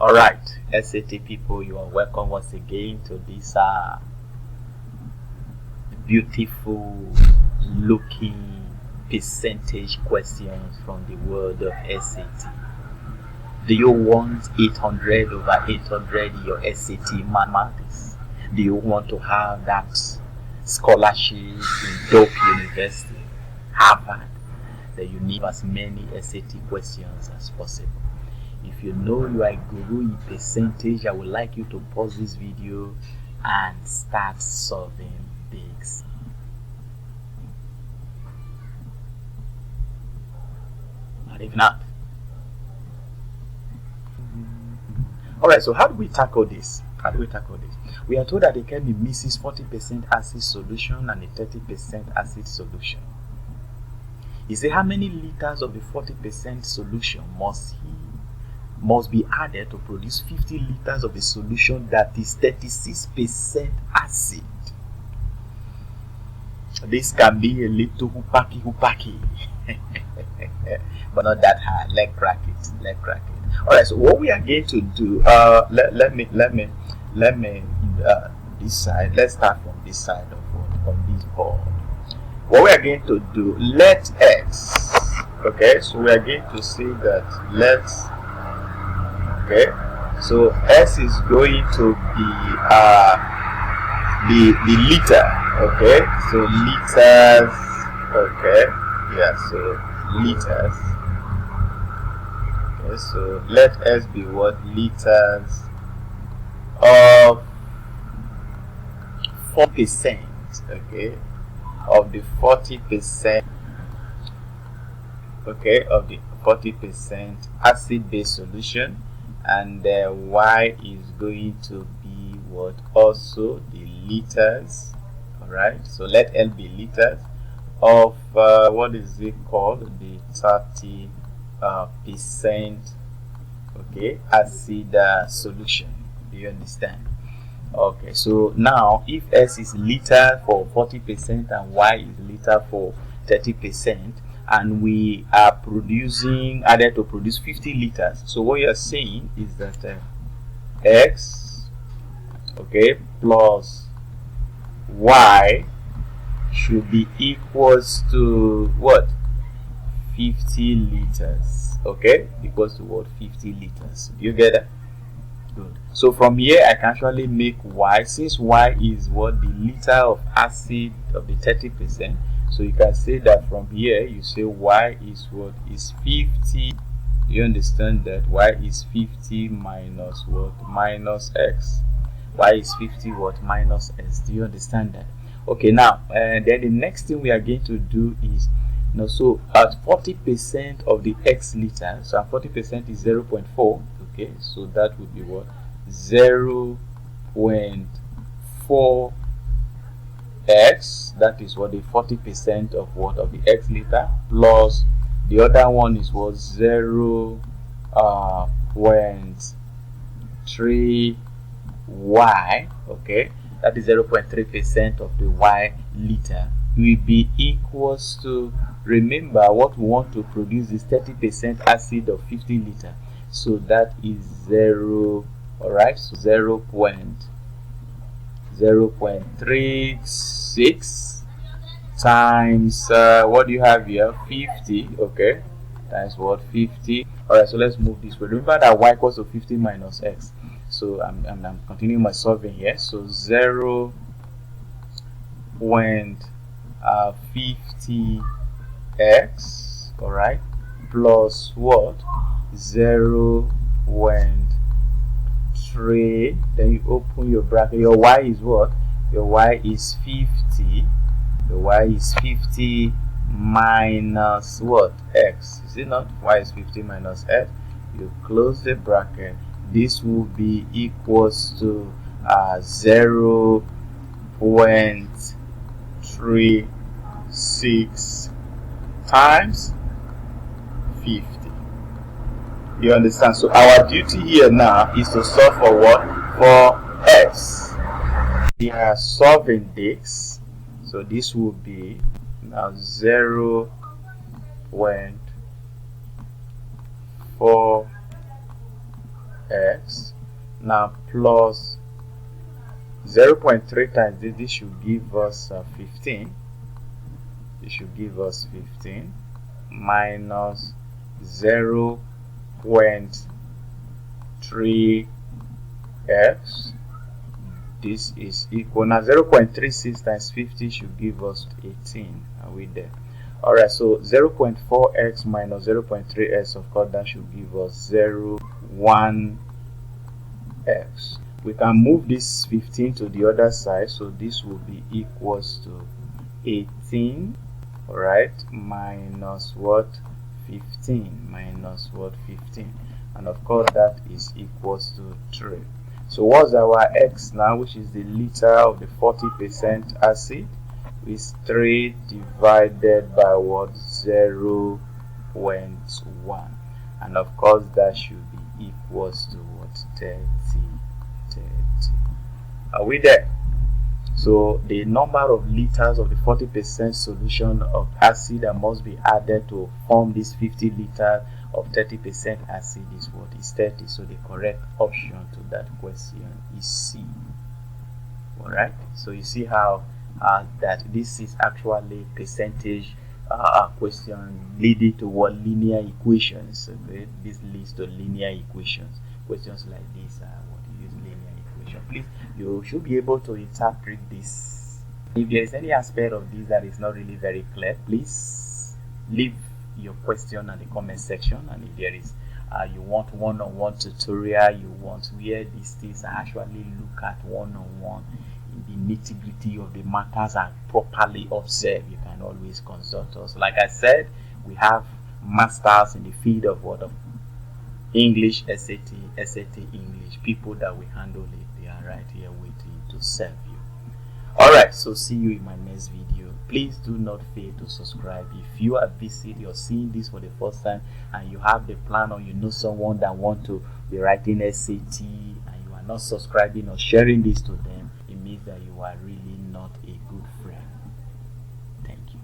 Alright, SAT people, you are welcome once again to this beautiful looking percentage questions from the world of SAT. Do you want 800 over 800 in your SAT mathematics? Do you want to have that scholarship in Dope University, Harvard, that you need as many SAT questions as possible? If you know you are a guru in percentage, I would like you to pause this video and start solving things. But if not, alright, so how do we tackle this? We are told that the chemie misses 40% acid solution and a 30% acid solution. He said how many liters of the 40% solution must be added to produce 50 liters of a solution that is 36% acid. This can be a little hoopaki, but not that hard. Let's crack it. Alright, so what we are going to do, let me this side. Let's start from this side on this board. What we are going to do, let x. Okay, so we are going to say that okay, so S is going to be the liter. Okay, so liters. Okay, yeah, so liters. Okay, so let S be what? Liters of 4%. Okay, of the 40%. Okay, of the 40% acid-based solution. And y is going to be what? Also the liters. Alright, so let L be liters of what is it called? The 30% okay, acid solution. Do you understand? Okay, so now if S is liter for 40% and y is liter for 30%, and we are added to produce 50 liters. So what you are saying is that x, okay, plus y should be equals to what? 50 liters. Okay, equals to what? 50 liters. Do you get that? Good. So from here I can actually make y, since y is what? The liter of acid of the 30%. So you can say that from here you say y is what? Is 50. Do you understand that? Y is 50 minus what? Minus x. Y is 50 what? Minus x. Do you understand that? Okay, now then the next thing we are going to do is so at 40% of the x liter, so 40% is 0.4. okay, so that would be what? 0.4 x, that is what? The 40% of what? Of the x liter, plus the other one is what? 0.3 y, okay, that is 0.3% of the y liter, will be equals to, remember what we want to produce is 30% acid of 50 liter, so that is 0. Alright, so 0.36 times what do you have here? 50. Okay, times what? 50. Alright, so let's move this way. Remember that y equals to 50 minus x. So I'm continuing my solving here. So 0.50 x, alright, plus what? 0.3, then you open your bracket. Your y is what? Your y is 50. Your y is 50 minus what? X. Is it not? Y is 50 minus x. You close the bracket. This will be equals to 0.36 times 50. You understand? So our duty here now is to solve for what? For x. We are solving this, so this will be now 0.4 x Now plus 0.3 times this should give us 15. It should give us 15 minus 0.3x. This is equal. Now 0.36 times 50 should give us 18. Are we there? Alright, so 0.4x minus 0.3x, of course, that should give us 0.1x. We can move this 15 to the other side, so this will be equals to 18, alright, minus what? 15, minus what? 15, and of course that is equals to 3. So what's our x now, which is the liter of the 40% acid? Is 3 divided by what? 0.1, and of course that should be equals to what? 30. Are we there? So the number of liters of the 40% solution of acid that must be added to form this 50 liters of 30% acid is what? Is 30. So the correct option to that question is C. Alright, so you see how that this is actually percentage question leading to what? Linear equations. Okay? This leads to linear equations. Questions like this are what you use linear equation. Please, you should be able to interpret this. If there is any aspect of this that is not really very clear, please leave your question in the comment section. And if there is you want one-on-one tutorial, you want where these things are actually look at one-on-one in the nitty-gritty of the matters and properly observe, you can always consult us. Like I said, we have masters in the field of what? Of English, SAT English, people that we handle it. They are right here waiting to serve you. Alright, so see you in my next video. Please do not fail to subscribe. If you are visiting or seeing this for the first time and you have the plan, or you know someone that want to be writing SAT and you are not subscribing or sharing this to them, it means that you are really not a good friend. Thank you.